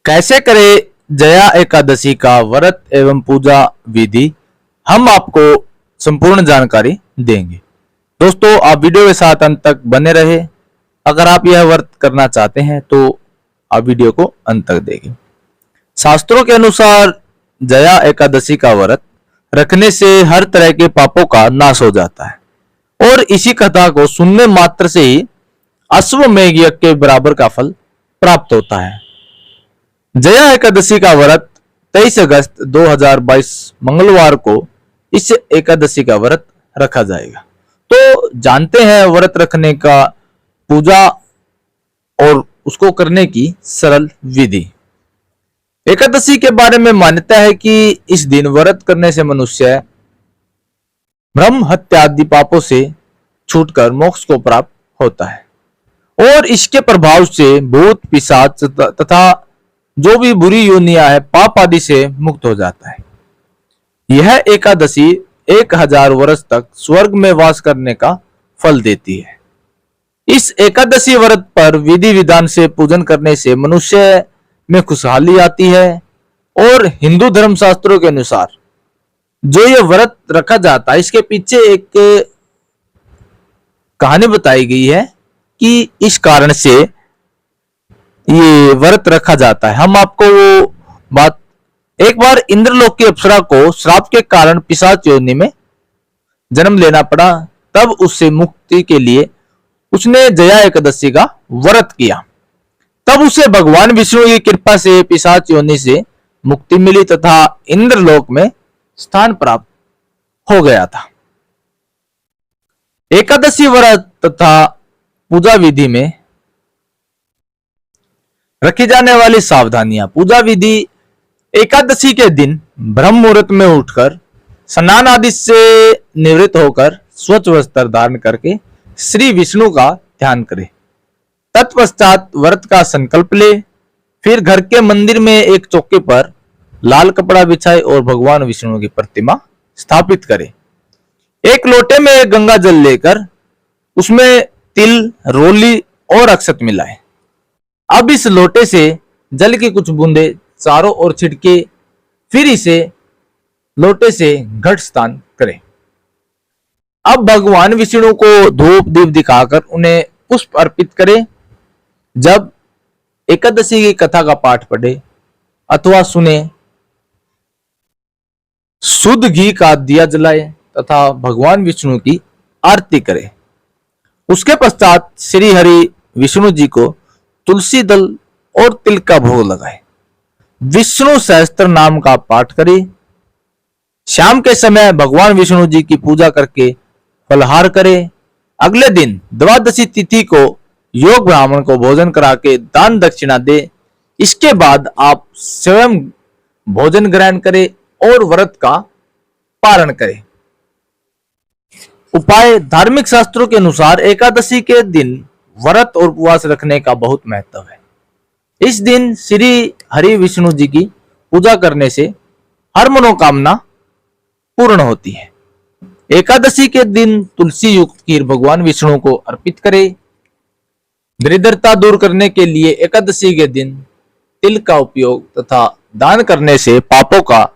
कैसे करें जया एकादशी का व्रत एवं पूजा विधि, हम आपको संपूर्ण जानकारी देंगे। दोस्तों, आप वीडियो के साथ अंत तक बने रहे। अगर आप यह व्रत करना चाहते हैं तो आप वीडियो को अंत तक देखें। शास्त्रों के अनुसार जया एकादशी का व्रत रखने से हर तरह के पापों का नाश हो जाता है और इसी कथा को सुनने मात्र से ही अश्वमेध यज्ञ के बराबर का फल प्राप्त होता है। जया एकादशी का व्रत 23 अगस्त 2022 मंगलवार को इस एकादशी का व्रत रखा जाएगा। तो जानते हैं व्रत रखने का पूजा और उसको करने की सरल विधि। एकादशी के बारे में मान्यता है कि इस दिन व्रत करने से मनुष्य ब्रह्म हत्या आदि पापों से छूटकर मोक्ष को प्राप्त होता है और इसके प्रभाव से भूत पिशाच तथा जो भी बुरी योनियां है पाप आदि से मुक्त हो जाता है। यह एकादशी 1000 वर्ष तक स्वर्ग में वास करने का फल देती है। इस एकादशी व्रत पर विधि विधान से पूजन करने से मनुष्य में खुशहाली आती है और हिंदू धर्म शास्त्रों के अनुसार जो ये व्रत रखा जाता है इसके पीछे एक कहानी बताई गई है कि इस कारण से ये व्रत रखा जाता है। हम आपको वो बात, एक बार इंद्रलोक की अप्सरा को श्राप के कारण पिशाच योनि में जन्म लेना पड़ा। तब उससे मुक्ति के लिए उसने जया एकादशी का व्रत किया। तब उसे भगवान विष्णु की कृपा से पिशाच योनि से मुक्ति मिली तथा इंद्रलोक में स्थान प्राप्त हो गया था। एकादशी व्रत तथा पूजा विधि में रखी जाने वाली सावधानियां। पूजा विधि: एकादशी के दिन ब्रह्म मुहूर्त में उठकर स्नान आदि से निवृत्त होकर स्वच्छ वस्त्र धारण करके श्री विष्णु का ध्यान करें। तत्पश्चात व्रत का संकल्प ले। फिर घर के मंदिर में एक चौके पर लाल कपड़ा बिछाए और भगवान विष्णु की प्रतिमा स्थापित करे। एक लोटे में गंगा जल लेकर उसमें तिल, रोली और अक्षत मिलाए। अब इस लोटे से जल की कुछ बूंदे चारों ओर छिड़के, फिर इसे लोटे से घट स्नान करें। अब भगवान विष्णु को धूप दीप दिखाकर उन्हें पुष्प अर्पित करें। जब एकादशी की कथा का पाठ पढ़े अथवा सुने, शुद्ध घी का दिया जलाए तथा भगवान विष्णु की आरती करे। उसके पश्चात श्री हरि विष्णु जी को तुलसी दल और तिल का भोग लगाए। विष्णु सहस्त्र नाम का पाठ करे। शाम के समय भगवान विष्णु जी की पूजा करके फलहार करे। अगले दिन द्वादशी तिथि को योग ब्राह्मण को भोजन करा के दान दक्षिणा दे। इसके बाद आप स्वयं भोजन ग्रहण करें और व्रत का पारण करें। उपाय: धार्मिक शास्त्रों के अनुसार एकादशी के दिन व्रत और उपवास रखने का बहुत महत्व है। इस दिन श्री हरि विष्णु जी की पूजा करने से हर मनोकामना पूर्ण होती है। एकादशी के दिन तुलसी युक्त खीर भगवान विष्णु को अर्पित करें। दरिद्रता दूर करने के लिए एकादशी के दिन तिल का उपयोग तथा दान करने से पापों का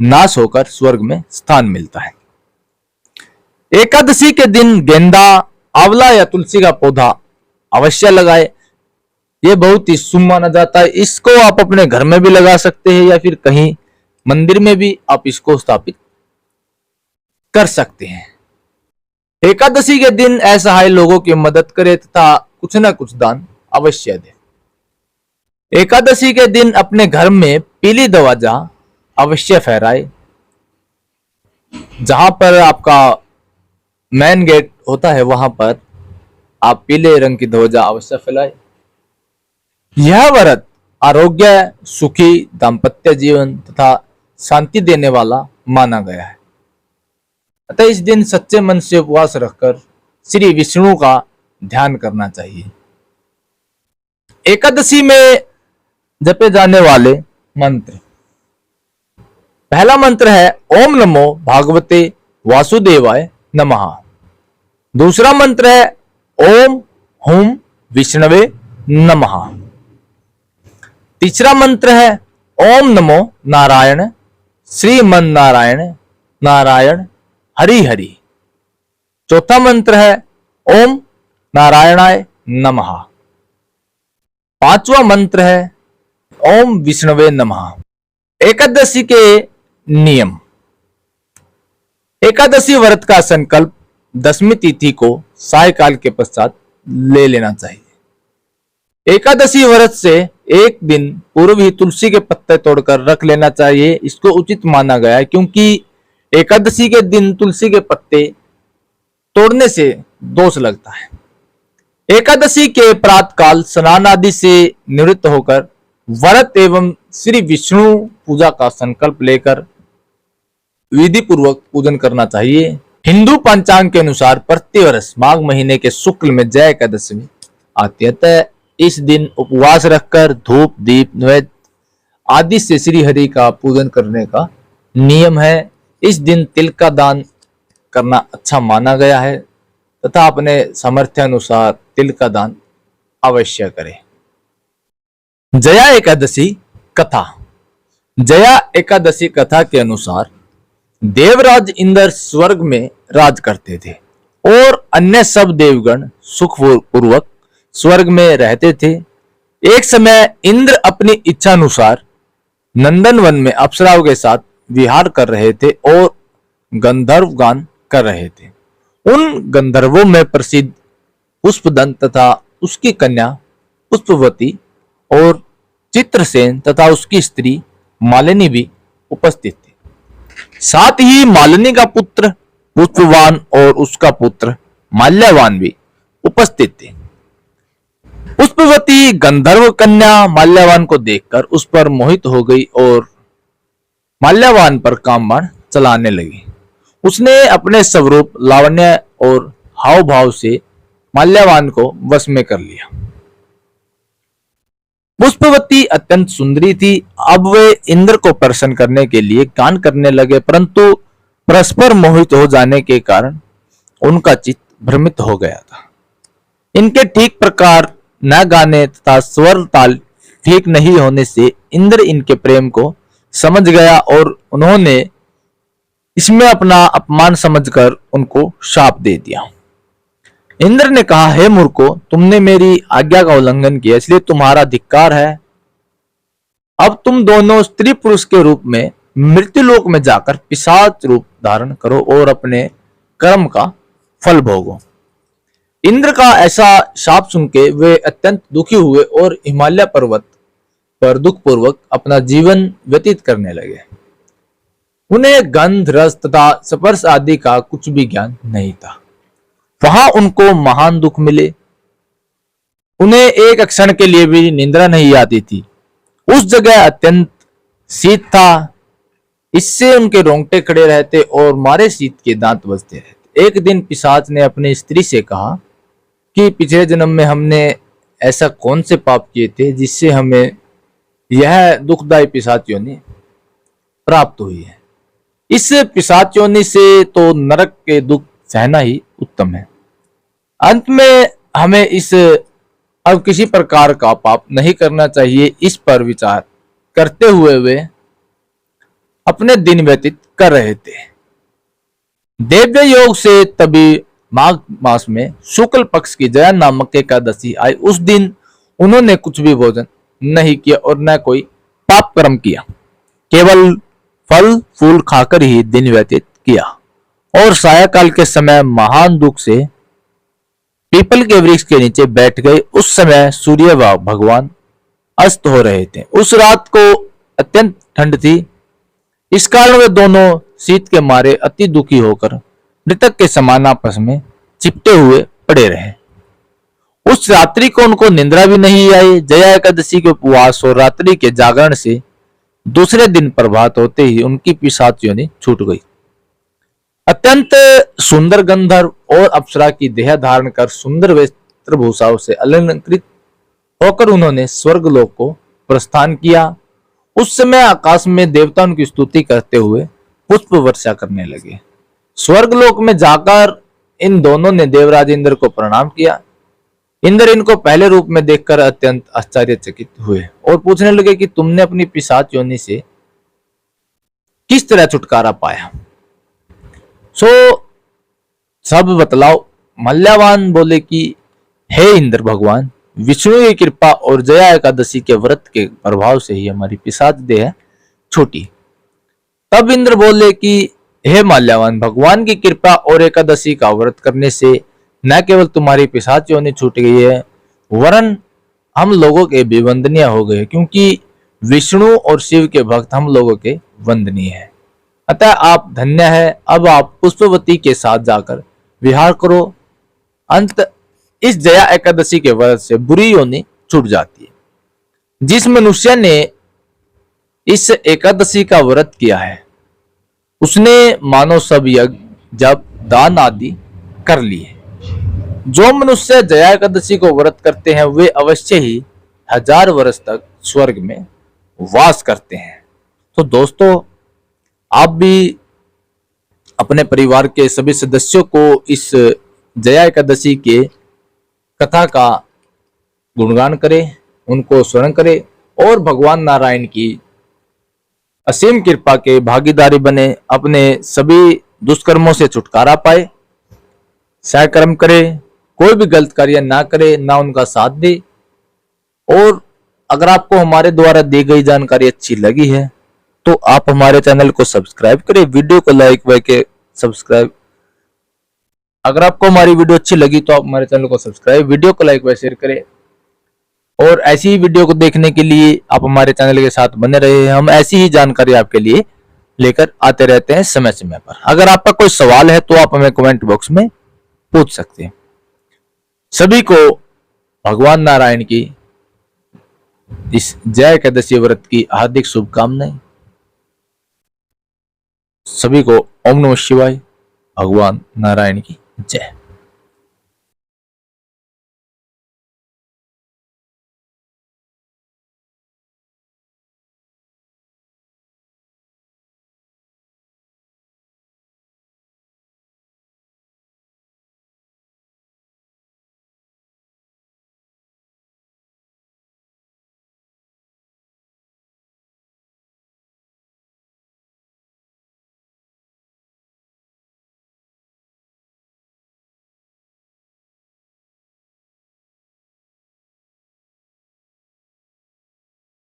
नाश होकर स्वर्ग में स्थान मिलता है। एकादशी के दिन गेंदा, आंवला या तुलसी का पौधा अवश्य लगाए। यह बहुत ही शुभ माना जाता है। इसको आप अपने घर में भी लगा सकते हैं या फिर कहीं मंदिर में भी आप इसको स्थापित कर सकते हैं। एकादशी के दिन असहाय लोगों की मदद करें तथा कुछ न कुछ दान अवश्य दें। एकादशी के दिन अपने घर में पीली ध्वजा अवश्य फहराए। जहां पर आपका मेन गेट होता है वहां पर आप पीले रंग की ध्वजा अवश्य फैलाए। यह व्रत आरोग्य, सुखी दाम्पत्य जीवन तथा शांति देने वाला माना गया है। अतः इस दिन सच्चे मन से उपवास रखकर श्री विष्णु का ध्यान करना चाहिए। एकादशी में जपे जाने वाले मंत्र: पहला मंत्र है ओम नमो भागवते वासुदेवाय नमः। दूसरा मंत्र है ओम हुम विष्णवे नमः। तीसरा मंत्र है ओम नमो नारायण श्रीमन नारायण नारायण हरि हरि। चौथा मंत्र है ओम नारायणाय नमः। पांचवा मंत्र है ओम विष्णवे नमः। एकादशी के नियम। एकादशी व्रत का संकल्प 10वीं तिथि को सायकाल के पश्चात ले लेना चाहिए। एकादशी व्रत से एक दिन पूर्व ही तुलसी के पत्ते तोड़कर रख लेना चाहिए। इसको उचित माना गया है क्योंकि एकादशी के दिन तुलसी के पत्ते तोड़ने से दोष लगता है। एकादशी के प्रातःकाल स्नान आदि से निवृत्त होकर व्रत एवं श्री विष्णु पूजा का संकल्प लेकर विधि पूर्वक पूजन करना चाहिए। हिंदू पंचांग के अनुसार प्रतिवर्ष माघ महीने के शुक्ल में जया एकादशी आती है, अतः इस दिन उपवास रखकर धूप दीप नैवेद्य आदि से श्री हरि का पूजन करने का नियम है। इस दिन तिल का दान करना अच्छा माना गया है तथा अपने सामर्थ्य अनुसार तिल का दान अवश्य करें। जया एकादशी कथा। जया एकादशी कथा के अनुसार देवराज इंद्र स्वर्ग में राज करते थे और अन्य सब देवगण सुखपूर्वक स्वर्ग में रहते थे। एक समय इंद्र अपनी इच्छा अनुसार नंदनवन में अप्सराओं के साथ विहार कर रहे थे और गंधर्व गान कर रहे थे। उन गंधर्वों में प्रसिद्ध पुष्पदंत तथा उसकी कन्या पुष्पवती और चित्रसेन तथा उसकी स्त्री मालिनी भी उपस्थित थे। साथ ही मालिनी का पुत्र पुष्पवान और उसका पुत्र माल्यवान भी उपस्थित थे। पुष्पवती गंधर्व कन्या माल्यवान को देखकर उस पर मोहित हो गई और माल्यवान पर कामबाण चलाने लगी। उसने अपने स्वरूप लावण्य और हाव भाव से माल्यवान को वश में कर लिया। पुष्पवती अत्यंत सुंदरी थी। अब वे इंद्र को प्रसन्न करने के लिए गान करने लगे, परंतु परस्पर मोहित हो जाने के कारण उनका चित्त भ्रमित हो गया था। इनके ठीक प्रकार न गाने तथा स्वर ताल ठीक नहीं होने से इंद्र इनके प्रेम को समझ गया और उन्होंने इसमें अपना अपमान समझकर उनको शाप दे दिया। इंद्र ने कहा, हे मूर्खों, तुमने मेरी आज्ञा का उल्लंघन किया, इसलिए तुम्हारा धिक्कार है। अब तुम दोनों स्त्री पुरुष के रूप में मृत्युलोक में जाकर पिशाच रूप धारण करो और अपने कर्म का फल भोगो। इंद्र का ऐसा शाप सुन के वे अत्यंत दुखी हुए और हिमालय पर्वत पर दुख पूर्वक अपना जीवन व्यतीत करने लगे। उन्हें गंध रस तथा स्पर्श आदि का कुछ भी ज्ञान नहीं था। वहां उनको महान दुख मिले। उन्हें एक क्षण के लिए भी निंद्रा नहीं आती थी। उस जगह अत्यंत शीत था, इससे उनके रोंगटे खड़े रहते और मारे शीत के दांत बजते रहते। एक दिन पिशाच ने अपनी स्त्री से कहा कि पिछले जन्म में हमने ऐसा कौन से पाप किए थे जिससे हमें यह दुखदायी पिशाच योनि प्राप्त हुई है। इस पिशाच योनि से तो नरक के दुख सहना ही उत्तम है। अंत में हमें इस अब किसी प्रकार का पाप नहीं करना चाहिए। इस पर विचार करते हुए वे अपने दिन व्यतीत कर रहे थे। देव्य योग से तभी माघ मास में शुक्ल पक्ष की जया नामक एकादशी आई। उस दिन उन्होंने कुछ भी भोजन नहीं किया और न कोई पाप कर्म किया, केवल फल फूल खाकर ही दिन व्यतीत किया और सायकाल के समय महान दुख से पीपल के वृक्ष के नीचे बैठ गए। उस समय सूर्य भगवान अस्त हो रहे थे। उस रात को अत्यंत ठंड थी, इस कारण वे दोनों शीत के मारे अति दुखी होकर मृतक के समान आपस में चिपटे हुए पड़े रहे। उस रात्रि को उनको निंद्रा भी नहीं आई। जया एकादशी के उपवास और रात्रि के जागरण से दूसरे दिन प्रभात होते ही उनकी पिशाच योनि छूट गई। अत्यंत सुंदर गंधर्व और अप्सरा की देह धारण कर सुंदर वस्त्रभूषाओं से अलंकृत होकर उन्होंने स्वर्गलोक को प्रस्थान किया। उस समय आकाश में देवताओं की स्तुति करते हुए पुष्प वर्षा करने लगे। स्वर्गलोक में जाकर इन दोनों ने देवराज इंद्र को प्रणाम किया। इंद्र इनको पहले रूप में देखकर अत्यंत आश्चर्यचकित हुए और पूछने लगे कि तुमने अपनी पिशाच योनि से किस तरह छुटकारा पाया। सो सब बतलाओ। मल्यवान बोले कि हे इंद्र भगवान, विष्णु की कृपा और जया एकादशी के व्रत के प्रभाव से ही हमारी पिशाच देह छूटी। तब इंद्र बोले कि हे माल्यवान, भगवान की कृपा और एकादशी का व्रत करने से न केवल तुम्हारी पिशाच योनि छूट गई है, वरन हम लोगों के भी वंदनीय हो गए, क्योंकि विष्णु और शिव के भक्त हम लोगों के वंदनीय हैं। अतः आप धन्य है। अब आप पुष्पवती के साथ जाकर विहार करो। अंत इस जया एकादशी के व्रत से बुरी योनि छूट जाती है। जिस मनुष्य ने इस एकादशी का व्रत किया है, उसने मानो सब यज्ञ, जप, दान आदि कर लिए। जो मनुष्य जया एकादशी को व्रत करते हैं, वे अवश्य ही 1000 वर्ष तक स्वर्ग में वास करते हैं। तो दोस्तों, आप भी अपने परिवार के सभी सदस्यों को इस जया एकादशी के कथा का गुणगान करें, उनको स्मरण करें और भगवान नारायण की असीम कृपा के भागीदारी बने, अपने सभी दुष्कर्मों से छुटकारा पाए, सहकर्म करे, कोई भी गलत कार्य ना करे, ना उनका साथ दे। और अगर आपको हमारे द्वारा दी गई जानकारी अच्छी लगी है तो आप हमारे चैनल को सब्सक्राइब करें, वीडियो को लाइक करके सब्सक्राइब। अगर आपको हमारी वीडियो अच्छी लगी तो आप हमारे चैनल को सब्सक्राइब, वीडियो को लाइक व शेयर करें। और ऐसी ही वीडियो को देखने के लिए आप हमारे चैनल के साथ बने रहे। हम ऐसी ही जानकारी आपके लिए लेकर आते रहते हैं समय समय पर। अगर आपका कोई सवाल है तो आप हमें कमेंट बॉक्स में पूछ सकते हैं। सभी को भगवान नारायण की इस जय एकादशी व्रत की हार्दिक शुभकामनाएं। सभी को ओम नमः शिवाय। भगवान नारायण की जय।